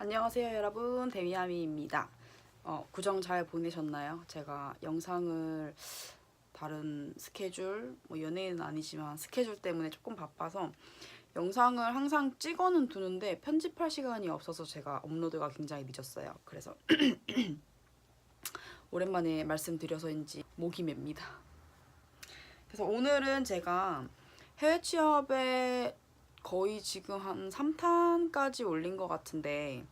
안녕하세요 여러분, 데미아미입니다. 구정 잘 보내셨나요? 제가 영상을 다른 스케줄, 연예인은 아니지만 스케줄 때문에 조금 바빠서 영상을 항상 찍어는 두는데 편집할 시간이 없어서 제가 업로드가 굉장히 늦었어요. 그래서 오랜만에 말씀드려서인지 목이 맵니다. 그래서 오늘은 제가 해외 취업에 거의 지금 한 3탄까지 올린 것 같은데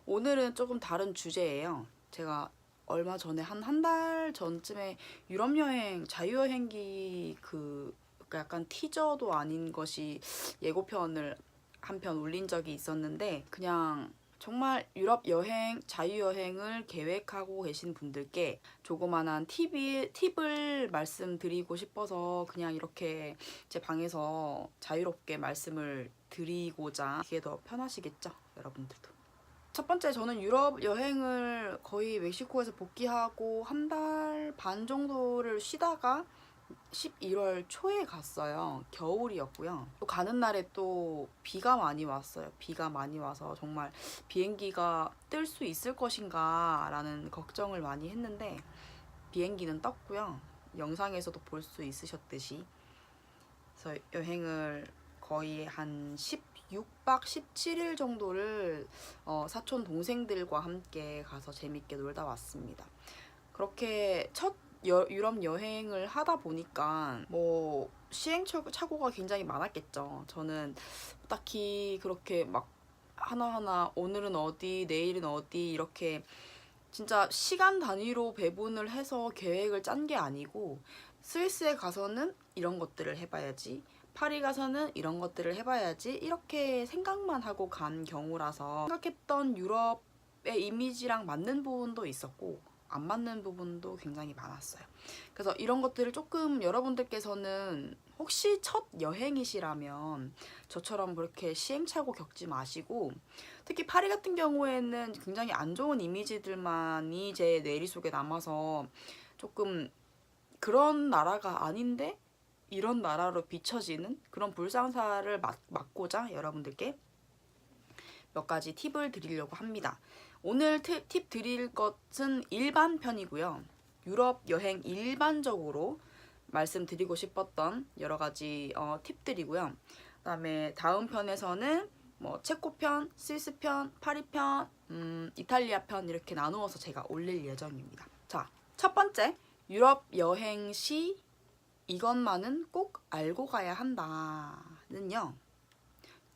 오늘은 조금 다른 주제예요. 제가 얼마 전에 한 달 전쯤에 유럽 여행 자유여행기 그러니까 약간 티저도 아닌 것이 예고편을 한 편 올린 적이 있었는데 그냥 정말 유럽 여행, 자유여행을 계획하고 계신 분들께 조그만한 팁을 말씀드리고 싶어서 그냥 이렇게 제 방에서 자유롭게 말씀을 드리고자 이게 더 편하시겠죠, 여러분들도. 첫 번째, 저는 유럽 여행을 거의 멕시코에서 복귀하고 한 달 반 정도를 쉬다가 11월 초에 갔어요. 겨울이었고요. 또 가는 날에 또 비가 많이 왔어요. 비가 많이 와서 정말 비행기가 뜰 수 있을 것인가 라는 걱정을 많이 했는데 비행기는 떴고요. 영상에서도 볼 수 있으셨듯이. 그래서 여행을 거의 한 16박 17일 정도를 사촌 동생들과 함께 가서 재밌게 놀다 왔습니다. 그렇게 첫 유럽 여행을 하다 보니까 뭐 시행착오가 굉장히 많았겠죠. 저는 딱히 그렇게 막 하나하나 오늘은 어디, 내일은 어디 이렇게 진짜 시간 단위로 배분을 해서 계획을 짠 게 아니고 스위스에 가서는 이런 것들을 해봐야지, 파리 가서는 이런 것들을 해봐야지 이렇게 생각만 하고 간 경우라서 생각했던 유럽의 이미지랑 맞는 부분도 있었고 안 맞는 부분도 굉장히 많았어요. 그래서 이런 것들을 조금 여러분들께서는 혹시 첫 여행이시라면 저처럼 그렇게 시행착오 겪지 마시고, 특히 파리 같은 경우에는 굉장히 안 좋은 이미지들만이 제 뇌리 속에 남아서 조금 그런 나라가 아닌데 이런 나라로 비춰지는 그런 불상사를 막고자 여러분들께 몇 가지 팁을 드리려고 합니다. 오늘 팁 드릴 것은 일반 편이고요. 유럽 여행 일반적으로 말씀드리고 싶었던 여러 가지 팁들이고요. 그다음에 다음 편에서는 뭐 체코 편, 스위스 편, 파리 편, 이탈리아 편 이렇게 나누어서 제가 올릴 예정입니다. 자, 첫 번째, 유럽 여행 시 이것만은 꼭 알고 가야 한다는요.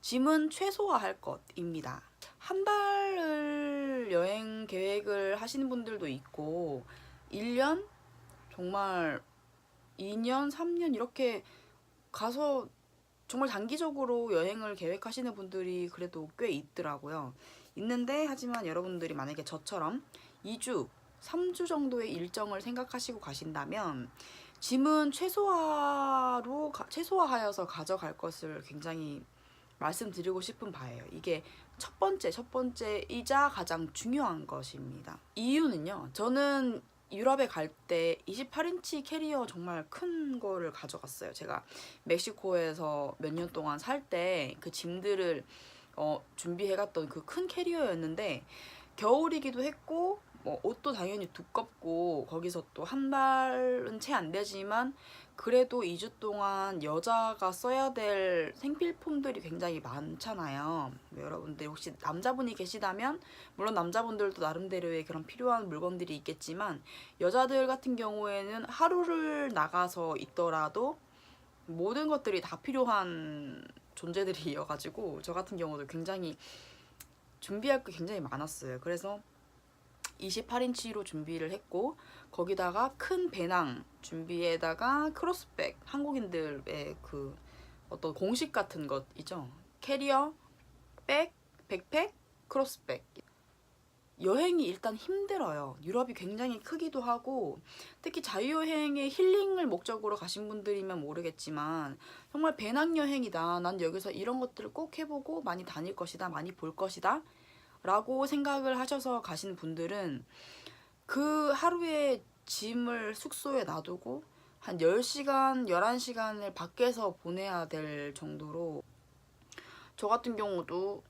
짐은 최소화할 것입니다. 한 달을 여행 계획을 하시는 분들도 있고 1년, 정말 2년, 3년 이렇게 가서 정말 단기적으로 여행을 계획하시는 분들이 그래도 꽤 있더라고요. 있는데 하지만 여러분들이 만약에 저처럼 2주, 3주 정도의 일정을 생각하시고 가신다면 짐은 최소화하여서 가져갈 것을 굉장히 말씀드리고 싶은 바예요. 이게 첫 번째이자 가장 중요한 것입니다. 이유는요, 저는 유럽에 갈 때 28인치 캐리어 정말 큰 거를 가져갔어요. 제가 멕시코에서 몇 년 동안 살 때 그 짐들을 준비해갔던 그 큰 캐리어였는데 겨울이기도 했고 뭐 옷도 당연히 두껍고 거기서 또 한 달은 채 안 되지만 그래도 2주 동안 여자가 써야 될 생필품들이 굉장히 많잖아요. 여러분들 혹시 남자분이 계시다면 물론 남자분들도 나름대로의 그런 필요한 물건들이 있겠지만 여자들 같은 경우에는 하루를 나가서 있더라도 모든 것들이 다 필요한 존재들이어가지고 저 같은 경우도 굉장히 준비할 게 굉장히 많았어요. 그래서 28인치로 준비를 했고 거기다가 큰 배낭 준비에다가 크로스백, 한국인들의 그 어떤 공식 같은 것이죠. 캐리어, 백, 백팩, 크로스백. 여행이 일단 힘들어요. 유럽이 굉장히 크기도 하고 특히 자유여행의 힐링을 목적으로 가신 분들이면 모르겠지만 정말 배낭여행이다, 난 여기서 이런 것들을 꼭 해보고 많이 다닐 것이다, 많이 볼 것이다 라고 생각을 하셔서 가신 분들은 그 하루에 짐을 숙소에 놔두고 한 10시간, 11시간을 밖에서 보내야 될 정도로 저 같은 경우도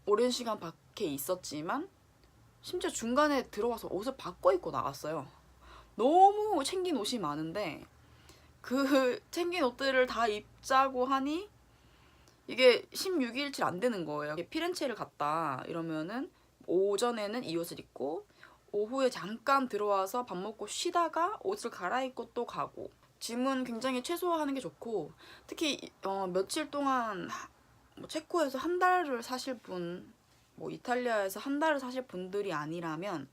오랜 시간 밖에 있었지만 심지어 중간에 들어와서 옷을 바꿔 입고 나갔어요. 너무 챙긴 옷이 많은데 그 챙긴 옷들을 다 입자고 하니 이게 16일치 안 되는 거예요. 피렌체를 갔다 이러면은 오전에는 이 옷을 입고 오후에 잠깐 들어와서 밥 먹고 쉬다가 옷을 갈아입고 또 가고, 짐은 굉장히 최소화하는 게 좋고, 특히 며칠 동안 뭐 체코에서 한 달을 사실 분, 뭐 이탈리아에서 한 달을 사실 분들이 아니라면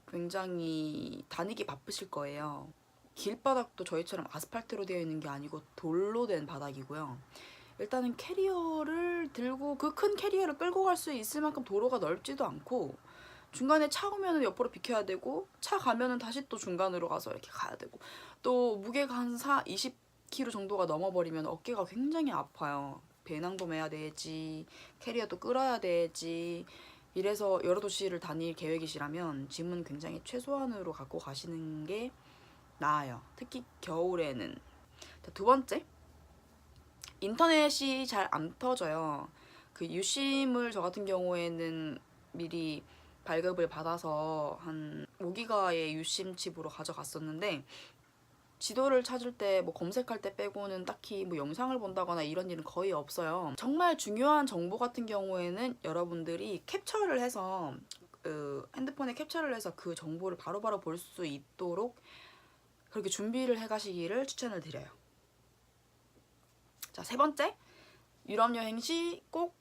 굉장히 다니기 바쁘실 거예요. 길바닥도 저희처럼 아스팔트로 되어 있는 게 아니고 돌로 된 바닥이고요. 일단은 캐리어를 들고 그 큰 캐리어를 끌고 갈 수 있을 만큼 도로가 넓지도 않고, 중간에 차 오면은 옆으로 비켜야 되고, 차 가면은 다시 또 중간으로 가서 이렇게 가야 되고, 또 무게가 한 20kg 정도가 넘어버리면 어깨가 굉장히 아파요. 배낭도 매야 되지, 캐리어도 끌어야 되지. 이래서 여러 도시를 다닐 계획이시라면 짐은 굉장히 최소한으로 갖고 가시는 게 나아요. 특히 겨울에는. 두 번째, 인터넷이 잘 안 터져요. 그 유심을 저 같은 경우에는 미리 발급을 받아서 한 5기가의 유심 칩으로 가져갔었는데, 지도를 찾을 때 뭐 검색할 때 빼고는 딱히 뭐 영상을 본다거나 이런 일은 거의 없어요. 정말 중요한 정보 같은 경우에는 여러분들이 캡처를 해서 핸드폰에 캡처를 해서 그 정보를 바로바로 볼 수 있도록 그렇게 준비를 해 가시기를 추천을 드려요. 자, 세 번째, 유럽 여행 시 꼭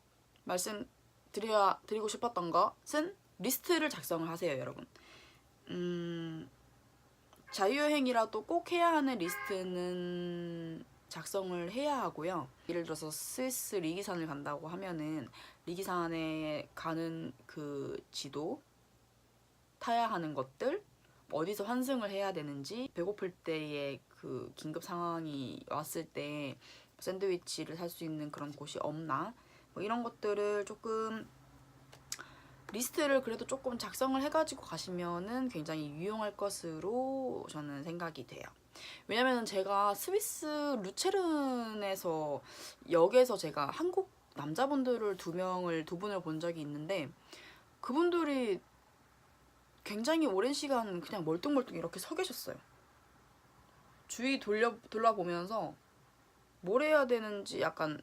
말씀드리고 싶었던 것은 리스트를 작성을 하세요, 여러분. 자유여행이라도 꼭 해야 하는 리스트는 작성을 해야 하고요. 예를 들어서 스위스 리기산을 간다고 하면은 리기산에 가는 그 지도, 타야 하는 것들, 어디서 환승을 해야 되는지, 배고플 때에 그 긴급 상황이 왔을 때 샌드위치를 살 수 있는 그런 곳이 없나, 뭐 이런 것들을 조금 리스트를 그래도 조금 작성을 해가지고 가시면은 굉장히 유용할 것으로 저는 생각이 돼요. 왜냐면 제가 스위스 루체른에서 역에서 제가 한국 남자분들을 두 분을 본 적이 있는데, 그분들이 굉장히 오랜 시간 그냥 멀뚱멀뚱 이렇게 서 계셨어요. 주위 돌아보면서 뭘 해야 되는지 약간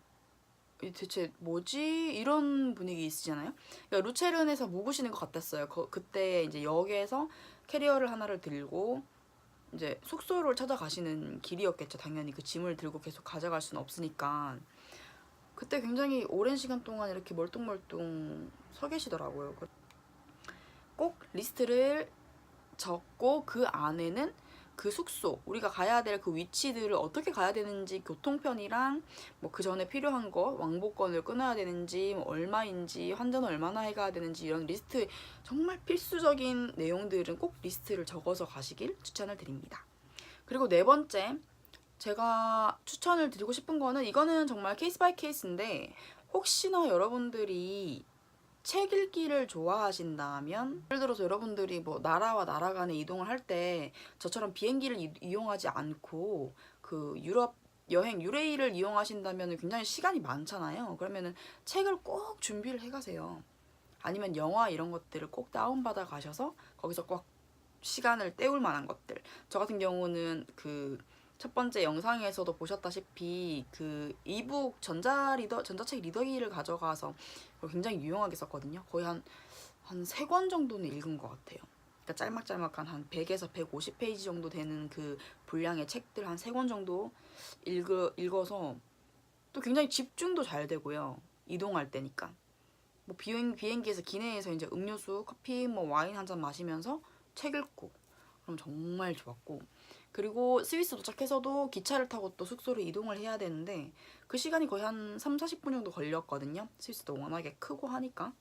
대체 뭐지? 이런 분위기 있으잖아요. 그러니까 루체른에서 묵으시는 것 같았어요. 그때 이제 역에서 캐리어를 하나를 들고 이제 숙소를 찾아가시는 길이었겠죠. 당연히 그 짐을 들고 계속 가져갈 수는 없으니까. 그때 굉장히 오랜 시간 동안 이렇게 멀뚱멀뚱 서 계시더라고요. 꼭 리스트를 적고 그 안에는 그 숙소, 우리가 가야 될 그 위치들을 어떻게 가야 되는지, 교통편이랑 뭐 그 전에 필요한 거, 왕복권을 끊어야 되는지, 뭐 얼마인지, 환전 얼마나 해가야 되는지, 이런 리스트, 정말 필수적인 내용들은 꼭 리스트를 적어서 가시길 추천을 드립니다. 그리고 네 번째, 제가 추천을 드리고 싶은 거는, 이거는 정말 케이스 바이 케이스인데, 혹시나 여러분들이 책 읽기를 좋아하신다면, 예를 들어서 여러분들이 뭐 나라와 나라 간에 이동을 할 때 저처럼 비행기를 이용하지 않고 그 유럽 여행 유레일을 이용하신다면 굉장히 시간이 많잖아요. 그러면은 책을 꼭 준비를 해 가세요. 아니면 영화 이런 것들을 꼭 다운받아 가셔서 거기서 꼭 시간을 때울 만한 것들. 저 같은 경우는 그 첫 번째 영상에서도 보셨다시피 그 이북 전자책 리더기를 가져가서 굉장히 유용하게 썼거든요. 거의 한 3권 정도는 읽은 것 같아요. 그러니까 짤막짤막한 한 100에서 150페이지 정도 되는 그 분량의 책들 한 3권 정도 읽어서 또 굉장히 집중도 잘 되고요. 이동할 때니까. 뭐 비행기에서 기내에서 이제 음료수, 커피, 뭐 와인 한 잔 마시면서 책 읽고 그럼 정말 좋았고, 그리고 스위스 도착해서도 기차를 타고 또 숙소로 이동을 해야 되는데 그 시간이 거의 한 3-40분 정도 걸렸거든요. 스위스도 워낙에 크고 하니까.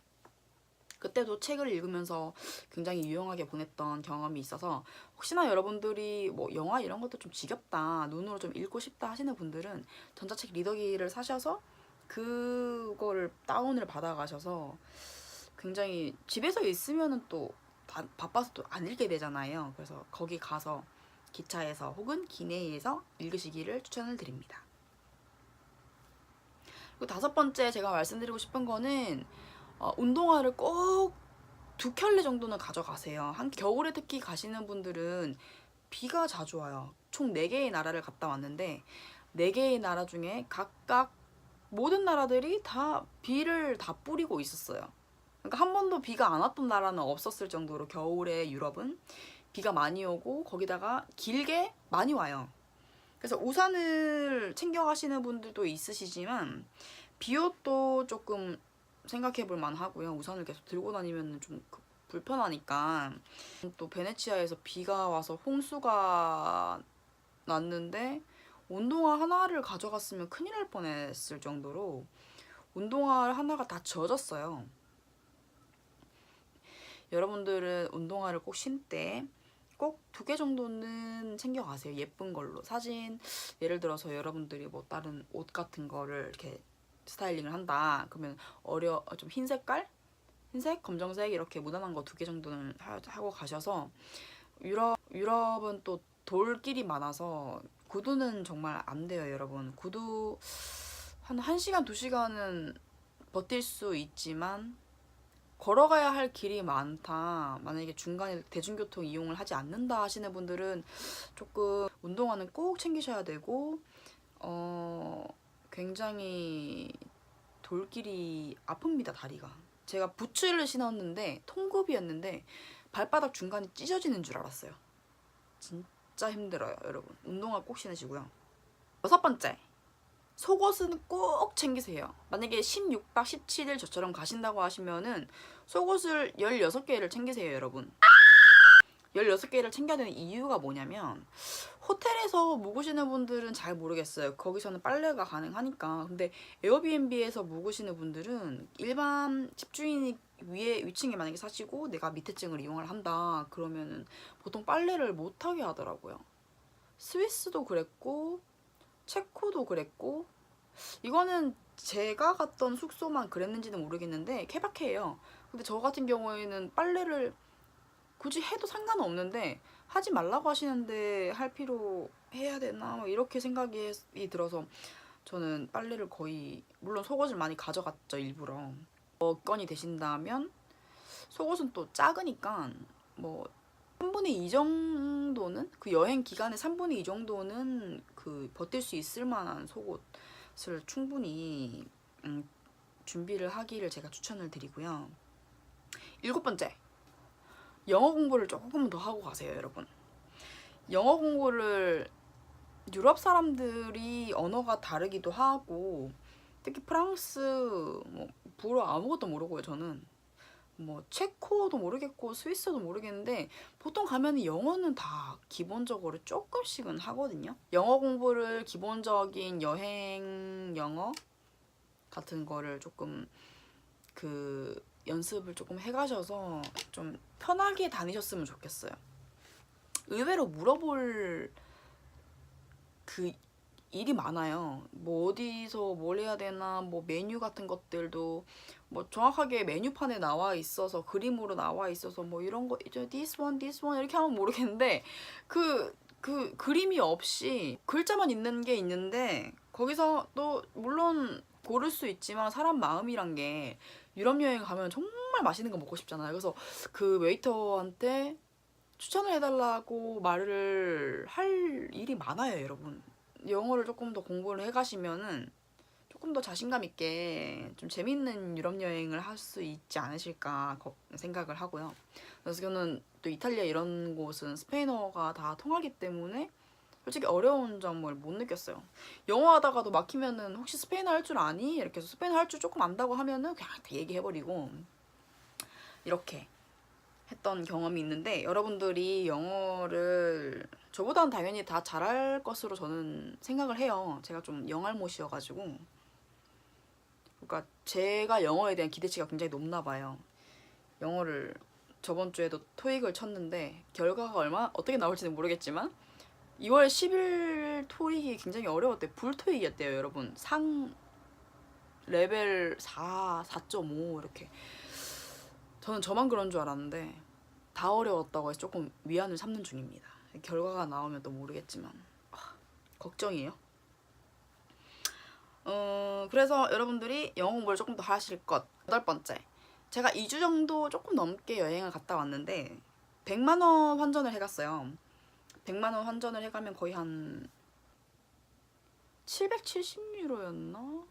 그때도 책을 읽으면서 굉장히 유용하게 보냈던 경험이 있어서, 혹시나 여러분들이 뭐 영화 이런 것도 좀 지겹다, 눈으로 좀 읽고 싶다 하시는 분들은 전자책 리더기를 사셔서 그거를 다운을 받아 가셔서, 굉장히 집에서 있으면은 또 바빠서 또 안 읽게 되잖아요. 그래서 거기 가서 기차에서 혹은 기내에서 읽으시기를 추천을 드립니다. 그리고 5번째 제가 말씀드리고 싶은 거는 운동화를 꼭 2켤레 정도는 가져가세요. 겨울에 특히 가시는 분들은 비가 자주 와요. 총 4개의 나라를 갔다 왔는데 4개의 나라 중에 각각 모든 나라들이 다 비를 다 뿌리고 있었어요. 그러니까 한 번도 비가 안 왔던 나라는 없었을 정도로 겨울에 유럽은 비가 많이 오고 거기다가 길게 많이 와요. 그래서 우산을 챙겨 가시는 분들도 있으시지만 비옷도 조금 생각해 볼 만하고요. 우산을 계속 들고 다니면 좀 불편하니까. 또 베네치아에서 비가 와서 홍수가 났는데 운동화 하나를 가져갔으면 큰일 날 뻔했을 정도로 운동화 하나가 다 젖었어요. 여러분들은 운동화를 꼭 신때 꼭 2개 정도는 챙겨가세요. 예쁜 걸로. 사진, 예를 들어서 여러분들이 뭐 다른 옷 같은 거를 이렇게 스타일링을 한다. 그러면 좀 흰 색깔? 흰색, 검정색 이렇게 무난한 거 2개 정도는 하고 가셔서 유럽은 또 돌길이 많아서 구두는 정말 안 돼요, 여러분. 구두 한 1시간, 2시간은 버틸 수 있지만 걸어가야 할 길이 많다. 만약에 중간에 대중교통 이용을 하지 않는다 하시는 분들은 조금 운동화는 꼭 챙기셔야 되고 굉장히 돌길이 아픕니다, 다리가. 제가 부츠를 신었는데 통굽이었는데 발바닥 중간이 찢어지는 줄 알았어요. 진짜 힘들어요, 여러분. 운동화 꼭 신으시고요. 6번째, 속옷은 꼭 챙기세요. 만약에 16박 17일 저처럼 가신다고 하시면은 속옷을 16개를 챙기세요, 여러분. 16개를 챙겨야 되는 이유가 뭐냐면 호텔에서 묵으시는 분들은 잘 모르겠어요. 거기서는 빨래가 가능하니까. 근데 에어비앤비에서 묵으시는 분들은 일반 집주인이 위층에 만약에 사시고 내가 밑에 층을 이용을 한다 그러면은 보통 빨래를 못하게 하더라고요. 스위스도 그랬고 체코도 그랬고, 이거는 제가 갔던 숙소만 그랬는지는 모르겠는데 케바케예요. 근데 저 같은 경우에는 빨래를 굳이 해도 상관없는데 하지 말라고 하시는데 할 필요 해야 되나 뭐 이렇게 생각이 들어서 저는 빨래를 거의, 물론 속옷을 많이 가져갔죠, 일부러. 건이 되신다면 속옷은 또 작으니까 뭐 3분의 2 정도는, 그 여행 기간에 3분의 2 정도는 그 버틸 수 있을 만한 속옷을 충분히 준비를 하기를 제가 추천을 드리고요. 7번째, 영어 공부를 조금 더 하고 가세요, 여러분. 영어 공부를, 유럽 사람들이 언어가 다르기도 하고 특히 프랑스, 뭐 불어 아무것도 모르고요, 저는. 뭐 체코도 모르겠고 스위스도 모르겠는데 보통 가면 영어는 다 기본적으로 조금씩은 하거든요. 영어 공부를 기본적인 여행 영어 같은 거를 조금 그 연습을 조금 해가셔서 좀 편하게 다니셨으면 좋겠어요. 의외로 물어볼 그 일이 많아요. 뭐 어디서 뭘 해야 되나, 뭐 메뉴 같은 것들도 뭐 정확하게 메뉴판에 나와 있어서, 그림으로 나와 있어서 뭐 이런 거 이제 this one 이렇게 하면 모르겠는데 그 그림이 없이 글자만 있는 게 있는데 거기서 또 물론 고를 수 있지만 사람 마음이란 게, 유럽 여행 가면 정말 맛있는 거 먹고 싶잖아요. 그래서 그 웨이터한테 추천을 해달라고 말을 할 일이 많아요, 여러분. 영어를 조금 더 공부를 해가시면은 조금 더 자신감 있게 좀 재밌는 유럽 여행을 할 수 있지 않으실까 생각을 하고요. 그래서 저는 또 이탈리아 이런 곳은 스페인어가 다 통하기 때문에 솔직히 어려운 점을 못 느꼈어요. 영어 하다가도 막히면은 혹시 스페인어 할 줄 아니? 이렇게 해서 스페인어 할 줄 조금 안다고 하면은 그냥 다 얘기해버리고 이렇게 했던 경험이 있는데, 여러분들이 영어를 저보다는 당연히 다 잘할 것으로 저는 생각을 해요. 제가 좀 영알못이어가지고. 그러니까 제가 영어에 대한 기대치가 굉장히 높나 봐요. 영어를 저번 주에도 토익을 쳤는데 결과가 어떻게 나올지는 모르겠지만 2월 10일 토익이 굉장히 어려웠대요. 불토익이었대요, 여러분. 상 레벨 4, 4.5 이렇게. 저는 저만 그런 줄 알았는데 다 어려웠다고 해서 조금 위안을 삼는 중입니다. 결과가 나오면 또 모르겠지만 걱정이에요. 그래서 여러분들이 영어 공부를 조금 더 하실 것. 8번째, 제가 2주 정도 조금 넘게 여행을 갔다 왔는데 100만 원 환전을 해갔어요. 100만 원 환전을 해가면 거의 한 770유로였나?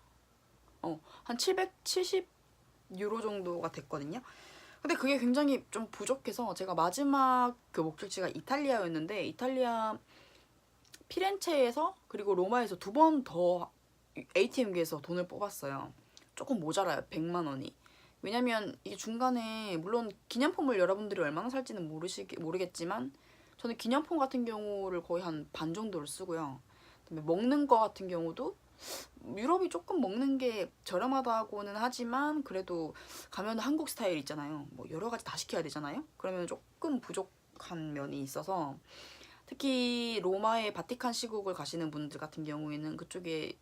한 770 유로 정도가 됐거든요. 근데 그게 굉장히 좀 부족해서 제가 마지막 그 목적지가 이탈리아였는데 이탈리아 피렌체에서 그리고 로마에서 2번 더 ATM기에서 돈을 뽑았어요. 조금 모자라요. 100만 원이. 왜냐면 이게 중간에 물론 기념품을 여러분들이 얼마나 살지는 모르겠지만 저는 기념품 같은 경우를 거의 한 반 정도를 쓰고요. 그다음에 먹는 거 같은 경우도 유럽이 조금 먹는 게 저렴하다고는 하지만 그래도 가면 한국 스타일 있잖아요. 뭐 여러 가지 다 시켜야 되잖아요. 그러면 조금 부족한 면이 있어서 특히 로마의 바티칸 시국을 가시는 분들 같은 경우에는 그쪽에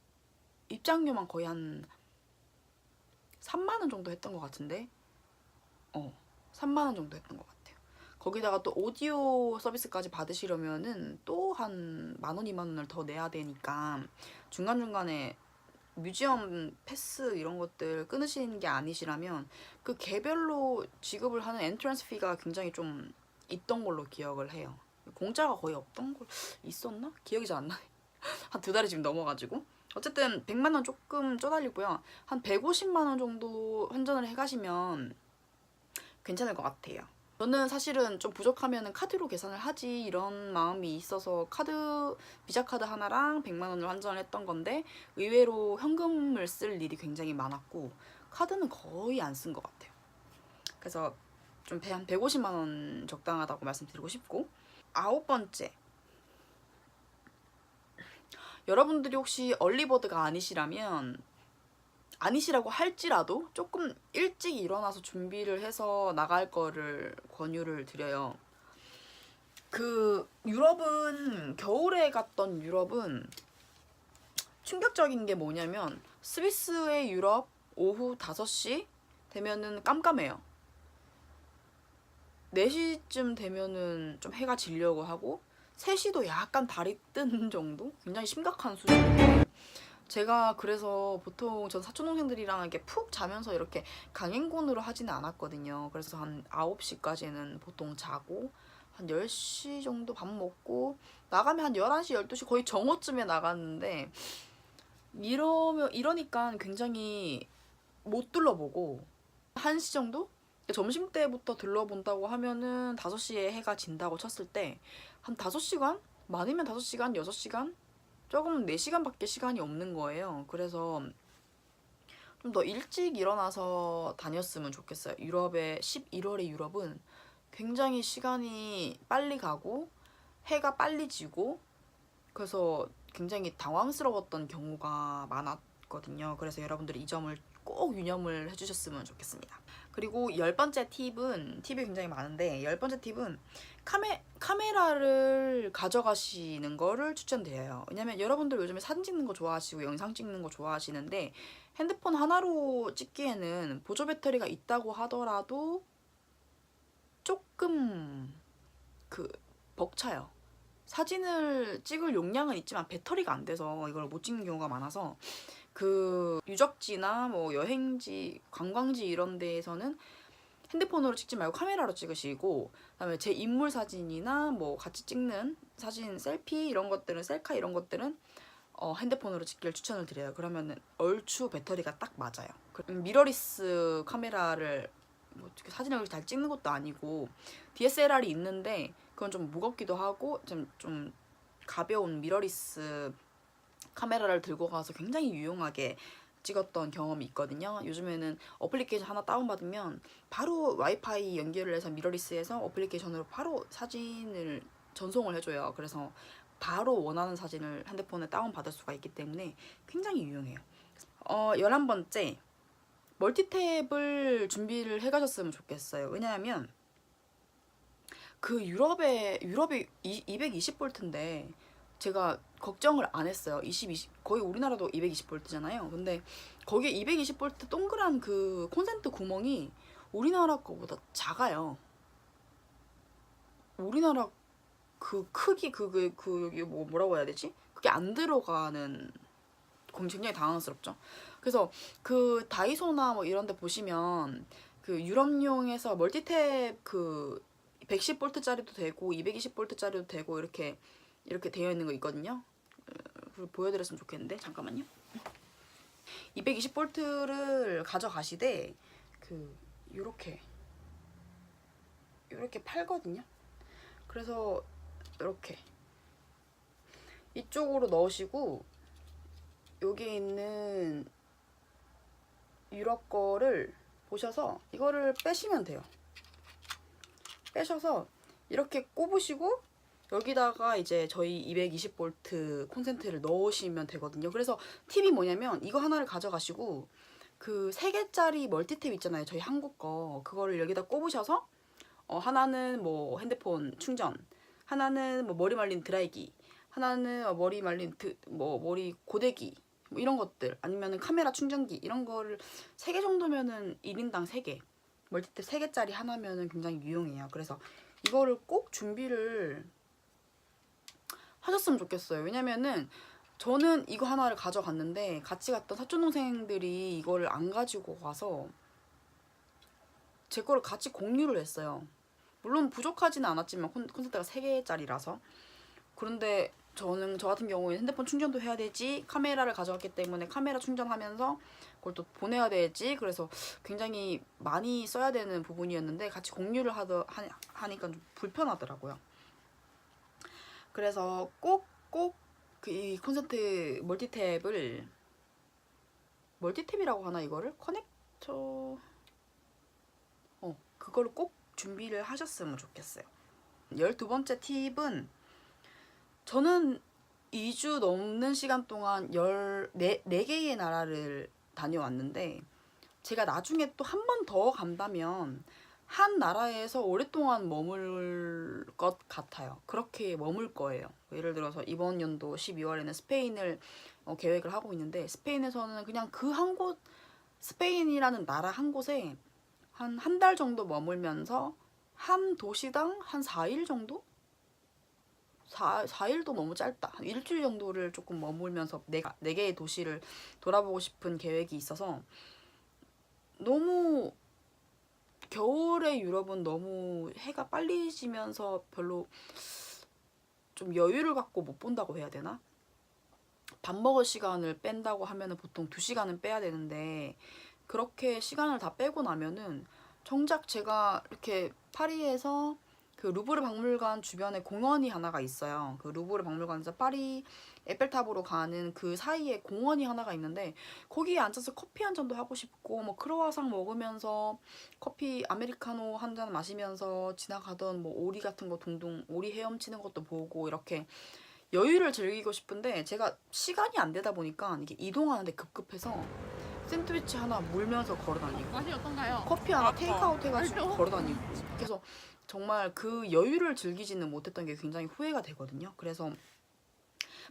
입장료만 거의 한 3만 원 정도 했던 것 같은데 3만 원 정도 했던 것 같아요. 거기다가 또 오디오 서비스까지 받으시려면은 또 한 만 원, 2만 원을 더 내야 되니까 중간중간에 뮤지엄 패스 이런 것들 끊으시는 게 아니시라면 그 개별로 지급을 하는 엔트런스 피가 굉장히 좀 있던 걸로 기억을 해요. 공짜가 거의 없던 걸 있었나? 기억이 잘 안 나네. 한 2달이 지금 넘어가지고 어쨌든 100만 원 조금 쪼달리고요. 한 150만 원 정도 환전을 해가시면 괜찮을 것 같아요. 저는 사실은 좀 부족하면 카드로 계산을 하지 이런 마음이 있어서 비자 카드 하나랑 100만 원을 환전을 했던 건데 의외로 현금을 쓸 일이 굉장히 많았고 카드는 거의 안 쓴 것 같아요. 그래서 좀 한 150만 원 적당하다고 말씀드리고 싶고 9번째, 여러분들이 혹시 얼리버드가 아니시라고 할지라도 조금 일찍 일어나서 준비를 해서 나갈 거를 권유를 드려요. 겨울에 갔던 유럽은 충격적인 게 뭐냐면 스위스의 유럽 오후 5시 되면은 깜깜해요. 4시쯤 되면은 좀 해가 지려고 하고 3시도 약간 달이 뜨는 정도? 굉장히 심각한 수준인데 제가 그래서 보통 전 사촌동생들이랑 이렇게 푹 자면서 이렇게 강행군으로 하지는 않았거든요. 그래서 한 9시까지는 보통 자고 한 10시 정도 밥 먹고 나가면 한 11시, 12시 거의 정오쯤에 나갔는데 이러니까 굉장히 못 둘러보고 1시 정도? 점심때부터 둘러본다고 하면은 5시에 해가 진다고 쳤을 때 한 5시간? 많으면 5시간, 6시간? 조금 4시간밖에 시간이 없는 거예요. 그래서 좀 더 일찍 일어나서 다녔으면 좋겠어요. 11월의 유럽은 굉장히 시간이 빨리 가고 해가 빨리 지고 그래서 굉장히 당황스러웠던 경우가 많았거든요. 그래서 여러분들이 이 점을 꼭 유념을 해주셨으면 좋겠습니다. 그리고 10번째 팁이 굉장히 많은데 10번째 팁은 카메라를 가져가시는 거를 추천드려요. 왜냐면 여러분들 요즘에 사진 찍는 거 좋아하시고 영상 찍는 거 좋아하시는데 핸드폰 하나로 찍기에는 보조 배터리가 있다고 하더라도 조금 벅차요. 사진을 찍을 용량은 있지만 배터리가 안 돼서 이걸 못 찍는 경우가 많아서 유적지나 뭐 여행지, 관광지 이런 데에서는 핸드폰으로 찍지 말고 카메라로 찍으시고 그다음에 제 인물 사진이나 뭐 같이 찍는 사진, 셀피 이런 것들은 셀카 이런 것들은 핸드폰으로 찍기를 추천을 드려요. 그러면은 얼추 배터리가 딱 맞아요. 미러리스 카메라를 뭐 사진을 잘 찍는 것도 아니고 DSLR이 있는데 그건 좀 무겁기도 하고 좀 가벼운 미러리스 카메라를 들고 가서 굉장히 유용하게 찍었던 경험이 있거든요. 요즘에는 어플리케이션 하나 다운받으면 바로 와이파이 연결을 해서 미러리스에서 어플리케이션으로 바로 사진을 전송을 해줘요. 그래서 바로 원하는 사진을 핸드폰에 다운받을 수가 있기 때문에 굉장히 유용해요. 11번째, 멀티탭을 준비를 해가셨으면 좋겠어요. 왜냐하면 유럽이 220V인데 제가 걱정을 안 했어요. 거의 우리나라도 220V잖아요. 근데 거기에 220V 동그란 그 콘센트 구멍이 우리나라 거보다 작아요. 우리나라 그 크기 여기 뭐라고 해야 되지? 그게 안 들어가는 굉장히 당황스럽죠. 그래서 다이소나 뭐 이런 데 보시면 그 유럽용에서 멀티탭 그 110V짜리도 되고 220V짜리도 되고 이렇게 되어 있는 거 있거든요. 그걸 보여드렸으면 좋겠는데 잠깐만요. 220V를 가져가시되 요렇게 팔거든요. 그래서 이렇게 이쪽으로 넣으시고 여기 있는 유럽 거를 보셔서 이거를 빼시면 돼요. 빼셔서 이렇게 꼽으시고 여기다가 이제 저희 220V 콘센트를 넣으시면 되거든요. 그래서 팁이 뭐냐면 이거 하나를 가져가시고 그 3개짜리 멀티탭 있잖아요. 저희 한국 거. 그거를 여기다 꼽으셔서 하나는 뭐 핸드폰 충전, 하나는 뭐 머리 말린 드라이기, 하나는 머리 말린 머리 고데기 뭐 이런 것들, 아니면은 카메라 충전기 이런 거를 3개 정도면은 1인당 3개, 멀티탭 3개짜리 하나면은 굉장히 유용해요. 그래서 이거를 꼭 준비를 하셨으면 좋겠어요. 왜냐면은 저는 이거 하나를 가져갔는데 같이 갔던 사촌동생들이 이거를 안 가지고 가서 제 거를 같이 공유를 했어요. 물론 부족하지는 않았지만 콘센트가 3개짜리라서. 그런데 저 같은 경우에 핸드폰 충전도 해야 되지, 카메라를 가져왔기 때문에 카메라 충전하면서 그걸 또 보내야 되지, 그래서 굉장히 많이 써야 되는 부분이었는데 같이 공유를 하니까 좀 불편하더라고요. 그래서 꼭 이 콘센트 멀티탭이라고 하나, 이거를 커넥터 그거를 꼭 준비를 하셨으면 좋겠어요. 12번째 팁은, 저는 2주 넘는 시간 동안 4개의 나라를 다녀왔는데 제가 나중에 또 한 번 더 간다면 한 나라에서 오랫동안 머물 것 같아요. 그렇게 머물 거예요. 예를 들어서 이번 연도 12월에는 스페인을 계획을 하고 있는데, 스페인에서는 그냥 스페인이라는 나라 한 곳에 한 달 정도 머물면서 한 도시당 한 4일 정도? 4일도 너무 짧다. 한 일주일 정도를 조금 머물면서 4개의 도시를 돌아보고 싶은 계획이 있어서, 너무 겨울에 유럽은 너무 해가 빨리 지면서 별로 좀 여유를 갖고 못 본다고 해야 되나? 밥 먹을 시간을 뺀다고 하면은 보통 2시간은 빼야 되는데, 그렇게 시간을 다 빼고 나면은 정작 제가 이렇게 파리에서 그 루브르 박물관 주변에 공원이 하나가 있어요. 그 루브르 박물관에서 파리 에펠탑으로 가는 그 사이에 공원이 하나가 있는데, 거기에 앉아서 커피 한 잔도 하고 싶고, 뭐 크로와상 먹으면서 커피 아메리카노 한 잔 마시면서 지나가던 뭐 오리 같은 거 둥둥 오리 헤엄치는 것도 보고, 이렇게 여유를 즐기고 싶은데 제가 시간이 안 되다 보니까 이게 이동하는데 급급해서 샌드위치 하나 물면서 걸어다니고, 맛이 어떤가요? 커피 하나 테이크아웃 해가지고 걸어다니고, 그래서 정말 그 여유를 즐기지는 못했던 게 굉장히 후회가 되거든요. 그래서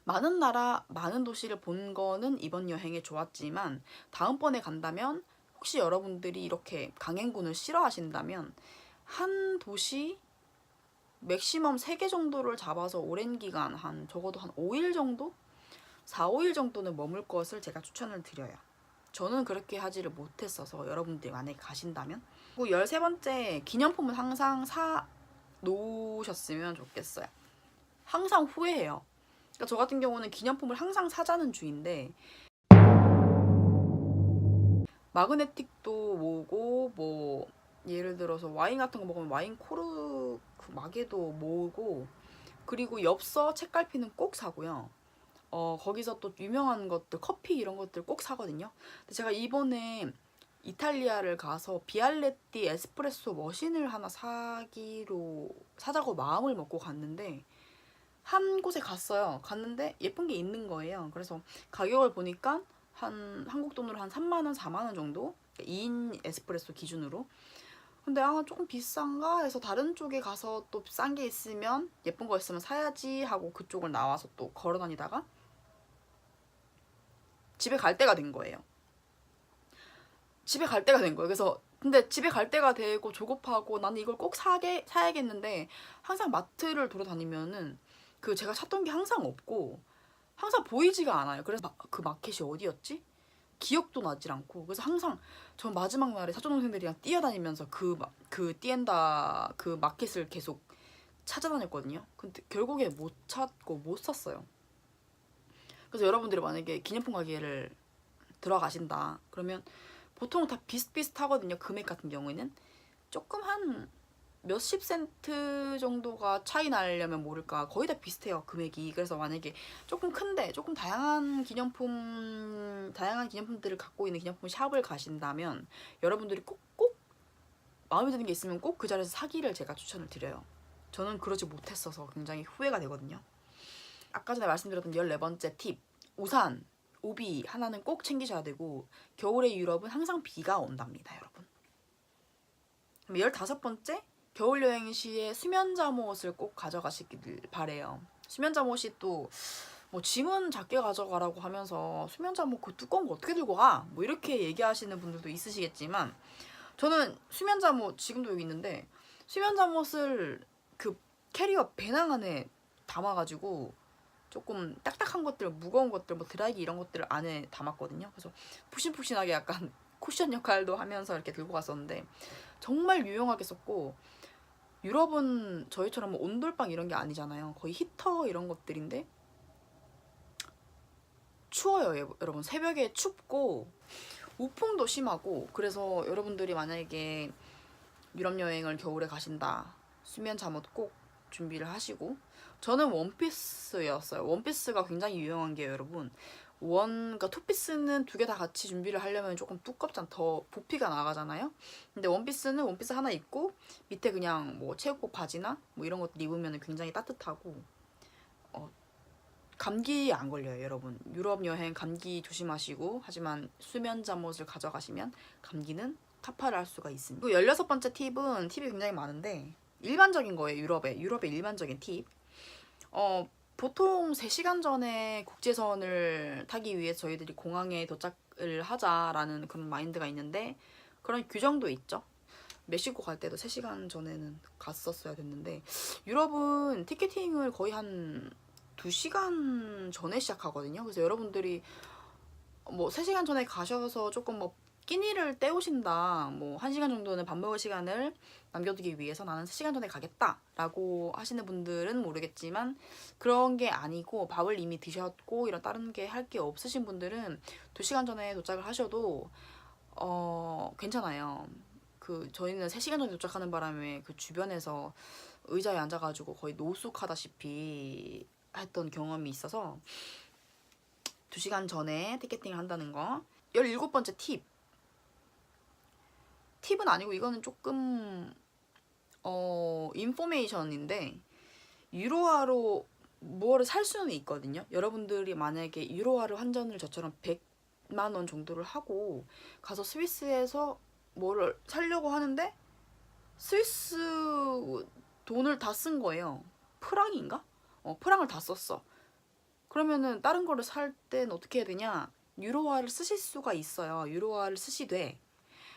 많은 나라, 많은 도시를 본 거는 이번 여행에 좋았지만, 다음번에 간다면 혹시 여러분들이 이렇게 강행군을 싫어하신다면 한 도시 맥시멈 3개 정도를 잡아서 오랜 기간, 적어도 한 5일 정도? 4, 5일 정도는 머물 것을 제가 추천을 드려요. 저는 그렇게 하지를 못했어서 여러분들이 만약에 가신다면. 그리고 13번째, 기념품은 항상 사 놓으셨으면 좋겠어요. 항상 후회해요. 그러니까 저 같은 경우는 기념품을 항상 사자는 주인데, 마그네틱도 모으고, 뭐 예를 들어서 와인 같은 거 먹으면 와인 코르 그 마개도 모으고, 그리고 엽서, 책갈피는 꼭 사고요. 거기서 또 유명한 것들, 커피 이런 것들 꼭 사거든요. 근데 제가 이번에 이탈리아를 가서 비알레티 에스프레소 머신을 하나 사자고 마음을 먹고 갔는데, 한 곳에 갔는데 예쁜 게 있는 거예요. 그래서 가격을 보니까 한국 돈으로 한 3만 원, 4만 원 정도? 2인 에스프레소 기준으로. 근데 조금 비싼가 해서 다른 쪽에 가서 또 싼 게 있으면, 예쁜 거 있으면 사야지 하고 그쪽을 나와서 또 걸어 다니다가 집에 갈 때가 된 거예요. 그래서 근데 집에 갈 때가 되고 조급하고 나는 이걸 꼭 사야겠는데, 항상 마트를 돌아다니면은 제가 찾던 게 항상 없고 항상 보이지가 않아요. 그래서 그 마켓이 어디였지? 기억도 나질 않고. 그래서 항상 저 마지막 날에 사촌동생들이랑 뛰어다니면서 그 띠엔다 그 마켓을 계속 찾아다녔거든요. 근데 결국에 못 찾고 못 샀어요. 그래서 여러분들이 만약에 기념품 가게를 들어가신다 그러면 보통 다 비슷비슷하거든요. 금액 같은 경우에는 조금 한 몇십 센트 정도가 차이 나려면 모를까 거의 다 비슷해요, 금액이. 그래서 만약에 조금 큰데 조금 다양한 기념품들을 갖고 있는 기념품 샵을 가신다면 여러분들이 꼭 마음에 드는 게 있으면 꼭 그 자리에서 사기를 제가 추천을 드려요. 저는 그러지 못했어서 굉장히 후회가 되거든요. 아까 전에 말씀드렸던 14번째 팁, 우산, 우비 하나는 꼭 챙기셔야 되고 겨울의 유럽은 항상 비가 온답니다, 여러분. 그럼 15번째, 겨울 여행 시에 수면 잠옷을 꼭 가져가시길 바래요. 수면 잠옷이 또 뭐 짐은 작게 가져가라고 하면서 수면 잠옷 그 두꺼운 거 어떻게 들고 가? 뭐 이렇게 얘기하시는 분들도 있으시겠지만 저는 수면 잠옷 지금도 여기 있는데 수면 잠옷을 그 캐리어 배낭 안에 담아가지고 조금 딱딱한 것들, 무거운 것들, 뭐 드라이기 이런 것들을 안에 담았거든요. 그래서 푹신푹신하게 약간 쿠션 역할도 하면서 이렇게 들고 갔었는데 정말 유용하게 썼고, 유럽은 저희처럼 뭐 온돌방 이런 게 아니잖아요. 거의 히터 이런 것들인데 추워요, 여러분. 새벽에 춥고 우풍도 심하고. 그래서 여러분들이 만약에 유럽 여행을 겨울에 가신다, 수면 잠옷 꼭 준비를 하시고. 저는 원피스였어요. 원피스가 굉장히 유용한 게 여러분, 그러니까 투피스는 두 개 다 같이 준비를 하려면 조금 두껍잖아. 더 부피가 나가잖아요. 근데 원피스는 원피스 하나 입고 밑에 그냥 뭐 체육복 바지나 뭐 이런 것들 입으면 굉장히 따뜻하고 감기 안 걸려요, 여러분. 유럽 여행 감기 조심하시고, 하지만 수면 잠옷을 가져가시면 감기는 타파를 할 수가 있습니다. 그리고 16번째 팁은 팁이 굉장히 많은데 일반적인 거예요. 유럽의 일반적인 팁. 보통 3시간 전에 국제선을 타기 위해 저희들이 공항에 도착을 하자라는 그런 마인드가 있는데 그런 규정도 있죠. 멕시코 갈 때도 3시간 전에는 갔었어야 됐는데 유럽은 티켓팅을 거의 한 2시간 전에 시작하거든요. 그래서 여러분들이 뭐 3시간 전에 가셔서 조금 뭐 끼니를 때우신다, 뭐 1시간 정도는 밥 먹을 시간을 남겨두기 위해서 나는 3시간 전에 가겠다 라고 하시는 분들은 모르겠지만 그런 게 아니고 밥을 이미 드셨고 이런 다른 게 할 게 없으신 분들은 2시간 전에 도착을 하셔도 괜찮아요. 저희는 3시간 전에 도착하는 바람에 그 주변에서 의자에 앉아가지고 거의 노숙하다시피 했던 경험이 있어서 2시간 전에 티켓팅을 한다는 거. 17번째 팁은 아니고 이거는 조금 인포메이션인데, 유로화로 뭐를 살 수는 있거든요. 여러분들이 만약에 유로화를 환전을 저처럼 100만 원 정도를 하고 가서 스위스에서 뭐를 사려고 하는데 스위스 돈을 다 쓴 거예요. 프랑인가? 프랑을 다 썼어. 그러면은 다른 거를 살 땐 어떻게 해야 되냐? 유로화를 쓰실 수가 있어요. 유로화를 쓰시되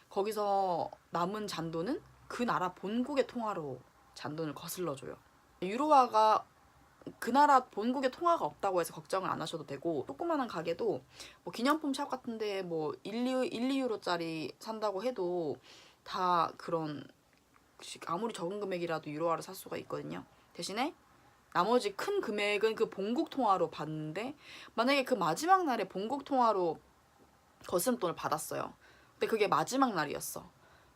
거기서 남은 잔돈은 그 나라 본국의 통화로 잔돈을 거슬러줘요. 유로화가 그 나라 본국의 통화가 없다고 해서 걱정을 안 하셔도 되고, 조그만한 가게도 뭐 기념품 샵 같은데 뭐 2유로짜리 산다고 해도 다 그런 아무리 적은 금액이라도 유로화를 살 수가 있거든요. 대신에 나머지 큰 금액은 그 본국 통화로 받는데 만약에 그 마지막 날에 본국 통화로 거스름돈을 받았어요. 근데 그게 마지막 날이었어.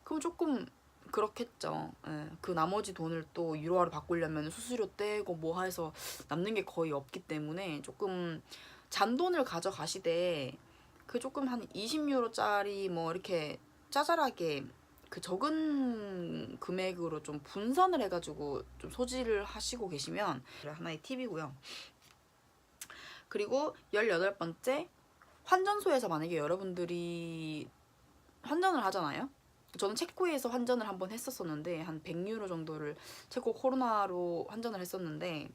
그럼 조금 그렇겠죠. 예. 그 나머지 돈을 또 유로화로 바꾸려면 수수료 떼고 뭐 해서 남는 게 거의 없기 때문에 조금 잔돈을 가져가시되 그 조금 한 20유로짜리 뭐 이렇게 짜잘하게 그 적은 금액으로 좀 분산을 해가지고 좀 소지를 하시고 계시면 하나의 팁이고요. 그리고 18번째, 환전소에서 만약에 여러분들이 환전을 하잖아요. 저는 체코에서 환전을 한번 했었었는데 한 100유로 정도를 체코 코로나로 환전을 했었는데,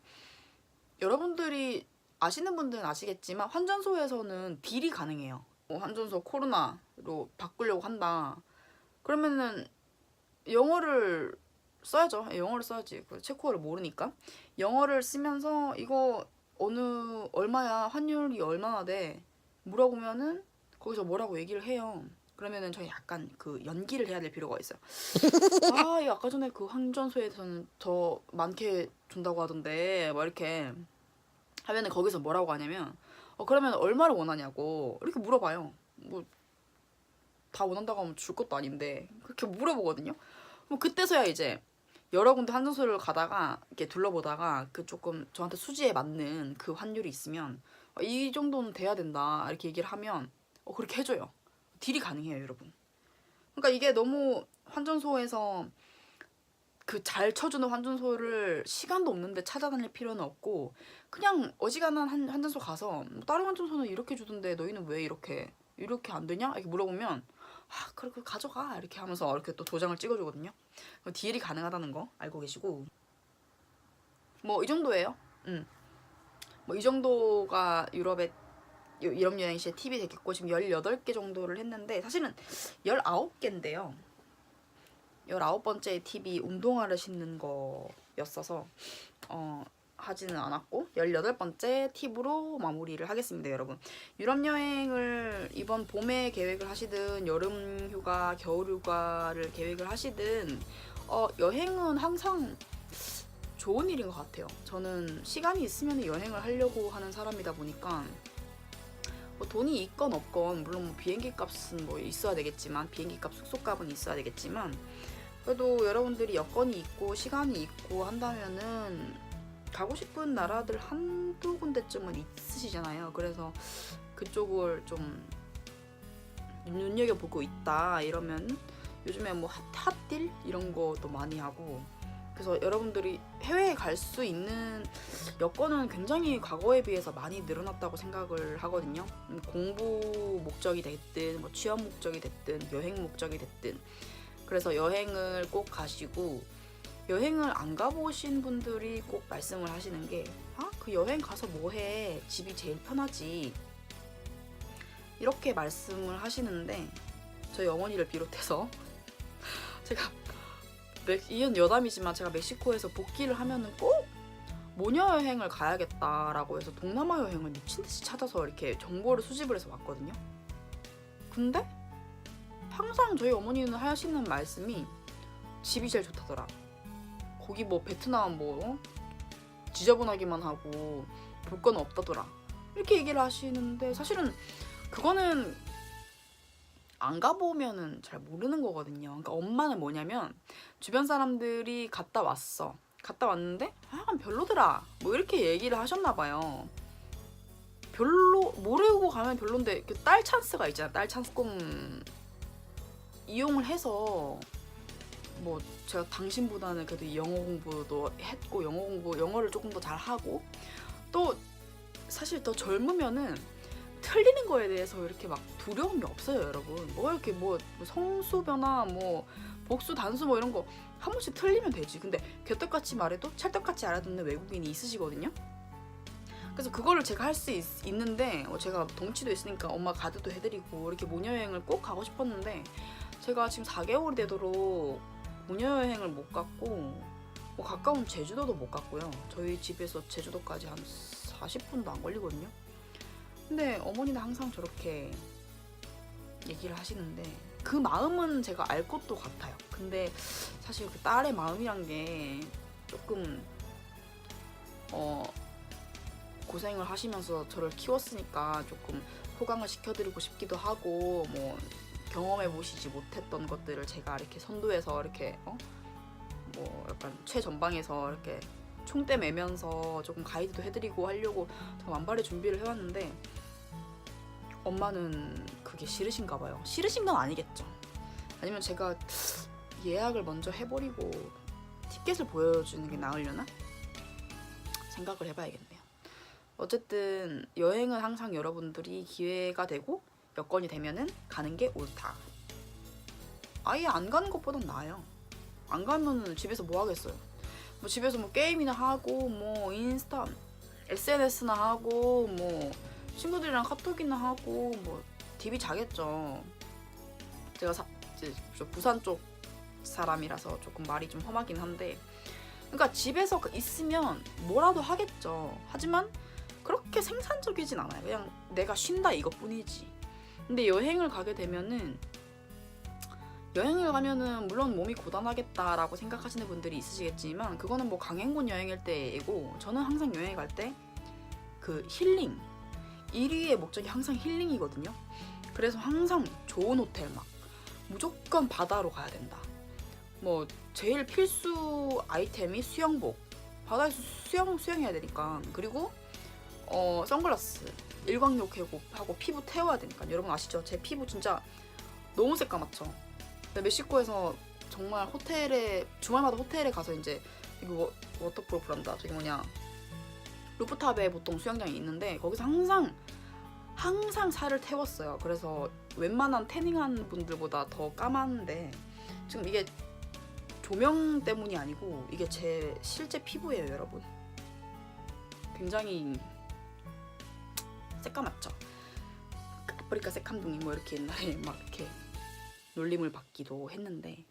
여러분들이 아시는 분들은 아시겠지만 환전소에서는 딜이 가능해요. 환전소 코로나로 바꾸려고 한다. 그러면은 영어를 써야죠. 영어를 써야지. 체코어를 모르니까. 영어를 쓰면서 이거 얼마야? 환율이 얼마나 돼? 물어보면은 거기서 뭐라고 얘기를 해요. 그러면은 저희 약간 그 연기를 해야 될 필요가 있어요. 아, 이 아까 전에 그 환전소에서는 더 많게 준다고 하던데 뭐 이렇게 하면은 거기서 뭐라고 하냐면 그러면 얼마를 원하냐고 이렇게 물어봐요. 뭐 다 원한다고 하면 줄 것도 아닌데 그렇게 물어보거든요. 뭐 그때서야 이제 여러 군데 환전소를 가다가 이렇게 둘러보다가 그 조금 저한테 수지에 맞는 그 환율이 있으면 이 정도는 돼야 된다 이렇게 얘기를 하면 그렇게 해줘요. 딜이 가능해요, 여러분. 그러니까 이게 너무 환전소에서 그 잘 쳐주는 환전소를 시간도 없는데 찾아다닐 필요는 없고 그냥 어지간한 환전소 가서 뭐 다른 환전소는 이렇게 주던데 너희는 왜 이렇게 안 되냐? 이렇게 물어보면 그래 가져가 이렇게 하면서 이렇게 또 도장을 찍어주거든요. 딜이 가능하다는 거 알고 계시고 뭐 이 정도예요. 뭐 이 정도가 유럽 여행 시의 팁이 되겠고 지금 18개 정도를 했는데 사실은 19개인데요. 19번째 팁이 운동화를 신는 거였어서 하지는 않았고 18번째 팁으로 마무리를 하겠습니다, 여러분. 유럽 여행을 이번 봄에 계획을 하시든 여름 휴가, 겨울 휴가를 계획을 하시든 여행은 항상 좋은 일인 것 같아요. 저는 시간이 있으면 여행을 하려고 하는 사람이다 보니까 뭐 돈이 있건 없건 물론 뭐 비행기 값은 뭐 있어야 되겠지만 비행기 값, 숙소 값은 있어야 되겠지만 그래도 여러분들이 여건이 있고 시간이 있고 한다면은 가고 싶은 나라들 한두 군데쯤은 있으시잖아요. 그래서 그쪽을 좀 눈여겨보고 있다 이러면 요즘에 뭐 핫딜 이런 것도 많이 하고 그래서 여러분들이 해외에 갈 수 있는 여건은 굉장히 과거에 비해서 많이 늘어났다고 생각을 하거든요. 공부 목적이 됐든 뭐 취업 목적이 됐든 여행 목적이 됐든 그래서 여행을 꼭 가시고 여행을 안 가보신 분들이 꼭 말씀을 하시는 게 그 여행 가서 뭐해 집이 제일 편하지 이렇게 말씀을 하시는데 저희 어머니를 비롯해서 제가 이은 여담이지만 제가 멕시코에서 복귀를 하면은 꼭 모녀 여행을 가야겠다라고 해서 동남아 여행을 미친듯이 찾아서 이렇게 정보를 수집을 해서 왔거든요. 근데 항상 저희 어머니는 하시는 말씀이 집이 제일 좋다더라. 거기 뭐 베트남 뭐 지저분하기만 하고 볼 건 없다더라. 이렇게 얘기를 하시는데 사실은 그거는 안 가보면은 잘 모르는 거거든요. 그러니까 엄마는 뭐냐면 주변 사람들이 갔다 왔는데 별로더라 뭐 이렇게 얘기를 하셨나 봐요. 별로 모르고 가면 별론데 그 딸 찬스가 있잖아. 딸 찬스 꿈 이용을 해서 뭐 제가 당신보다는 그래도 영어 공부도 했고 영어를 조금 더 잘하고 또 사실 더 젊으면은 틀리는 거에 대해서 이렇게 막 두려움이 없어요, 여러분. 뭐 이렇게 뭐 성수 변화 뭐 복수 단수 뭐 이런 거 한 번씩 틀리면 되지. 근데 개떡같이 말해도 찰떡같이 알아듣는 외국인이 있으시거든요. 그래서 그거를 제가 할 수 있는데 제가 덩치도 있으니까 엄마 가드도 해드리고 이렇게 모녀여행을 꼭 가고 싶었는데 제가 지금 4개월이 되도록 모녀여행을 못 갔고 뭐 가까운 제주도도 못 갔고요. 저희 집에서 제주도까지 한 40분도 안 걸리거든요. 근데 어머니는 항상 저렇게 얘기를 하시는데 그 마음은 제가 알 것도 같아요. 근데 사실 그 딸의 마음이란 게 조금 고생을 하시면서 저를 키웠으니까 조금 호강을 시켜드리고 싶기도 하고 뭐 경험해보시지 못했던 것들을 제가 이렇게 선도해서 이렇게 뭐 약간 최전방에서 이렇게 총대 매면서 조금 가이드도 해드리고 하려고 제가 만발의 준비를 해왔는데 엄마는 그게 싫으신가 봐요. 싫으신 건 아니겠죠. 아니면 제가 예약을 먼저 해버리고 티켓을 보여주는 게 나으려나? 생각을 해봐야겠네요. 어쨌든 여행은 항상 여러분들이 기회가 되고 여건이 되면은 가는 게 옳다. 아예 안 가는 것보단 나아요. 안 가면은 집에서 뭐 하겠어요. 뭐 집에서 뭐 게임이나 하고 뭐 인스타 SNS나 하고 뭐 친구들이랑 카톡이나 하고 뭐 TV 자겠죠. 제가 저 부산 쪽 사람이라서 조금 말이 좀 험하긴 한데 그러니까 집에서 있으면 뭐라도 하겠죠. 하지만 그렇게 생산적이진 않아요. 그냥 내가 쉰다 이것뿐이지. 근데 여행을 가게 되면은 물론 몸이 고단하겠다라고 생각하시는 분들이 있으시겠지만 그거는 뭐 강행군 여행일 때이고, 저는 항상 여행 갈 때 그 힐링 1위의 목적이 항상 힐링이거든요. 그래서 항상 좋은 호텔, 막 무조건 바다로 가야 된다. 뭐 제일 필수 아이템이 수영복, 바다에서 수영해야 되니까. 그리고 선글라스, 일광욕 하고 피부 태워야 되니까. 여러분 아시죠? 제 피부 진짜 너무 새까맣죠. 멕시코에서 정말 주말마다 호텔에 가서 이제 이거 워터프루프란다, 저기 뭐냐, 루프탑에 보통 수영장이 있는데 거기서 항상 살을 태웠어요. 그래서 웬만한 태닝한 분들보다 더 까만데, 지금 이게 조명 때문이 아니고 이게 제 실제 피부예요, 여러분. 굉장히 새까맣죠. 아프리카 새kam둥이 뭐 이렇게 옛날에 막 이렇게 놀림을 받기도 했는데,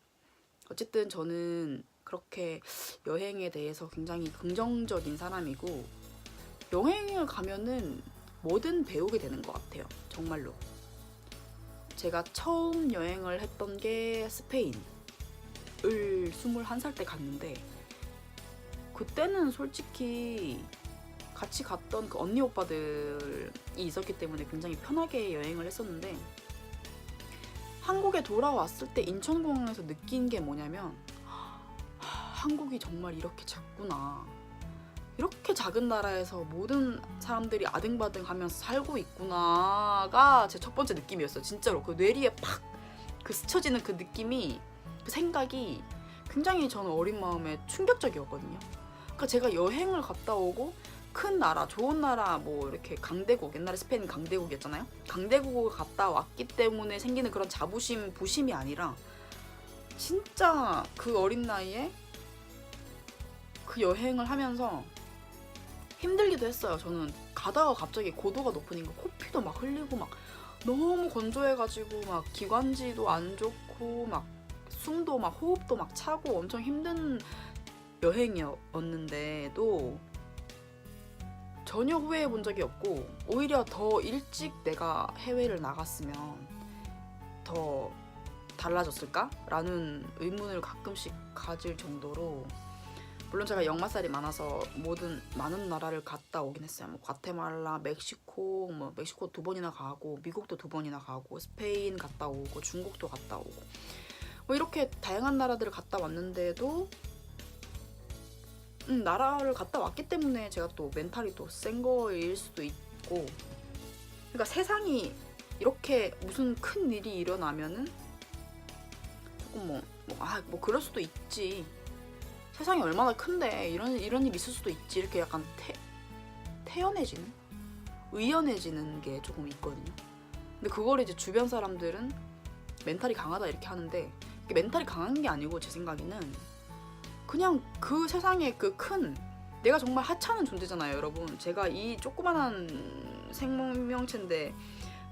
어쨌든 저는 그렇게 여행에 대해서 굉장히 긍정적인 사람이고, 여행을 가면은 뭐든 배우게 되는 것 같아요. 정말로. 제가 처음 여행을 했던 게 스페인을 21살 때 갔는데, 그때는 솔직히 같이 갔던 그 언니 오빠들이 있었기 때문에 굉장히 편하게 여행을 했었는데, 한국에 돌아왔을 때 인천공항에서 느낀 게 뭐냐면, 한국이 정말 이렇게 작구나, 이렇게 작은 나라에서 모든 사람들이 아등바등 하면서 살고 있구나가 제 첫 번째 느낌이었어요. 진짜로 그 뇌리에 팍 그 스쳐지는 그 느낌이, 그 생각이 굉장히 저는 어린 마음에 충격적이었거든요. 그러니까 제가 여행을 갔다 오고 큰 나라, 좋은 나라, 뭐 이렇게 강대국, 옛날에 스페인 강대국이었잖아요. 강대국을 갔다 왔기 때문에 생기는 그런 자부심, 부심이 아니라 진짜 그 어린 나이에 그 여행을 하면서 힘들기도 했어요. 저는 가다가 갑자기 고도가 높으니까 코피도 막 흘리고 막 너무 건조해가지고 막 기관지도 안 좋고 막 숨도 막 호흡도 막 차고 엄청 힘든 여행이었는데도 전혀 후회해 본 적이 없고, 오히려 더 일찍 내가 해외를 나갔으면 더 달라졌을까? 라는 의문을 가끔씩 가질 정도로, 물론 제가 역마살이 많아서 많은 나라를 갔다 오긴 했어요. 뭐 과테말라, 멕시코 2번이나 가고, 미국도 2번이나 가고, 스페인 갔다 오고, 중국도 갔다 오고, 뭐 이렇게 다양한 나라들을 갔다 왔는데도 나라를 갔다 왔기 때문에 제가 또 멘탈이 또 센 거일 수도 있고, 그러니까 세상이 이렇게 무슨 큰 일이 일어나면은 조금 뭐 그럴 수도 있지, 세상이 얼마나 큰데 이런 일 있을 수도 있지, 이렇게 약간 의연해지는 게 조금 있거든요. 근데 그걸 이제 주변 사람들은 멘탈이 강하다 이렇게 하는데, 이게 멘탈이 강한 게 아니고 제 생각에는 그냥 그 세상에 그 큰, 내가 정말 하찮은 존재잖아요, 여러분. 제가 이 조그만한 생명체인데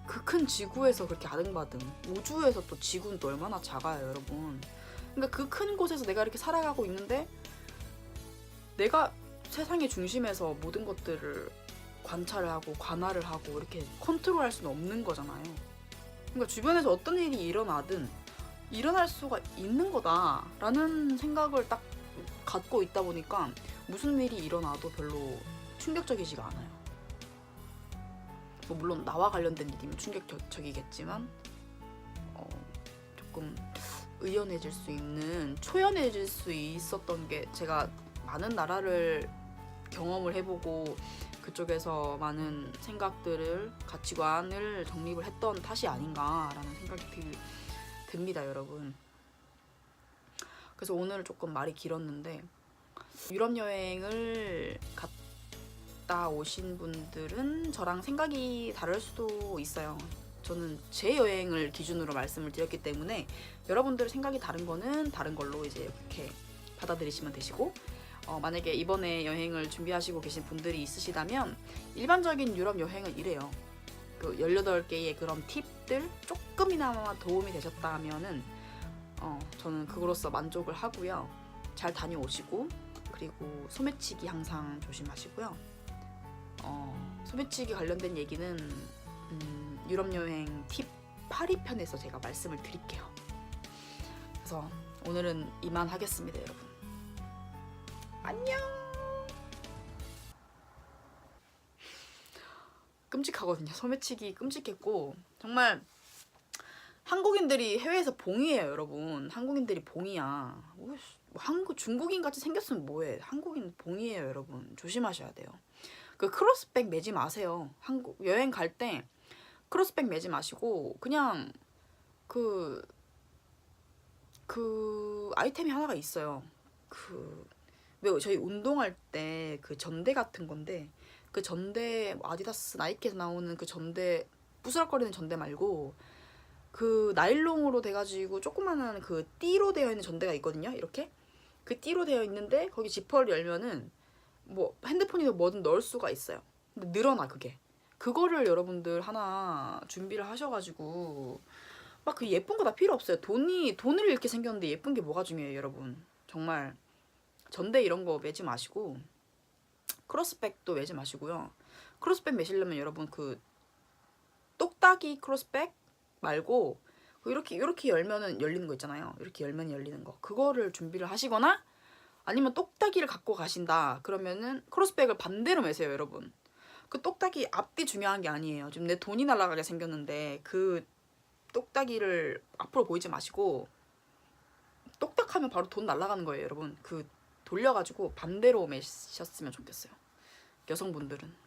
그 큰 지구에서 그렇게 아등바등, 우주에서 또 지구는 또 얼마나 작아요, 여러분. 그러니까 그 큰 곳에서 내가 이렇게 살아가고 있는데, 내가 세상의 중심에서 모든 것들을 관찰을 하고 관할을 하고 이렇게 컨트롤할 수는 없는 거잖아요. 그러니까 주변에서 어떤 일이 일어나든 일어날 수가 있는 거다라는 생각을 딱 갖고 있다 보니까 무슨 일이 일어나도 별로 충격적이지가 않아요. 뭐 물론 나와 관련된 일이면 충격적이겠지만 조금 의연해질 수 있는, 초연해질 수 있었던 게, 제가 많은 나라를 경험을 해보고 그쪽에서 많은 생각들을, 가치관을 정립을 했던 탓이 아닌가라는 생각이 듭니다, 여러분. 그래서 오늘 조금 말이 길었는데, 유럽 여행을 갔다 오신 분들은 저랑 생각이 다를 수도 있어요. 저는 제 여행을 기준으로 말씀을 드렸기 때문에 여러분들 생각이 다른 거는 다른 걸로 이제 이렇게 받아들이시면 되시고, 만약에 이번에 여행을 준비하시고 계신 분들이 있으시다면 일반적인 유럽 여행은 이래요. 그 18개의 그런 팁들 조금이나마 도움이 되셨다면은 저는 그거로서 만족을 하고요. 잘 다녀오시고, 그리고 소매치기 항상 조심하시고요. 소매치기 관련된 얘기는 유럽 여행 팁 8위 편에서 제가 말씀을 드릴게요. 그래서 오늘은 이만 하겠습니다, 여러분. 안녕. 끔찍하거든요. 소매치기 끔찍했고 정말 한국인들이 해외에서 봉이에요, 여러분. 한국인들이 봉이야. 중국인 같이 생겼으면 뭐해. 한국인 봉이에요, 여러분. 조심하셔야 돼요. 그 크로스백 매지 마세요. 한국 여행 갈 때 크로스백 매지 마시고 그냥 그 아이템이 하나가 있어요. 왜 저희 운동할 때 그 전대 같은 건데 그 전대 아디다스 나이키에서 나오는 그 전대 부스럭거리는 전대 말고 그 나일론으로 돼가지고 조그마한 그 띠로 되어 있는 전대가 있거든요. 이렇게 그 띠로 되어 있는데 거기 지퍼를 열면은 뭐 핸드폰이나 뭐든 넣을 수가 있어요. 근데 늘어나 그거를 여러분들 하나 준비를 하셔가지고 막 그 예쁜 거 다 필요 없어요. 돈을 잃게 생겼는데 예쁜 게 뭐가 중요해요, 여러분. 정말 전대 이런 거 매지 마시고 크로스백도 매지 마시고요. 크로스백 매시려면 여러분 그 똑딱이 크로스백 말고 이렇게 열면은 열리는 거 있잖아요. 이렇게 열면 열리는 거. 그거를 준비를 하시거나 아니면 똑딱이를 갖고 가신다. 그러면은 크로스백을 반대로 매세요, 여러분. 그 똑딱이 앞뒤 중요한 게 아니에요. 지금 내 돈이 날아가게 생겼는데 그 똑딱이를 앞으로 보이지 마시고 똑딱하면 바로 돈 날아가는 거예요, 여러분. 그 돌려가지고 반대로 매셨으면 좋겠어요. 여성분들은.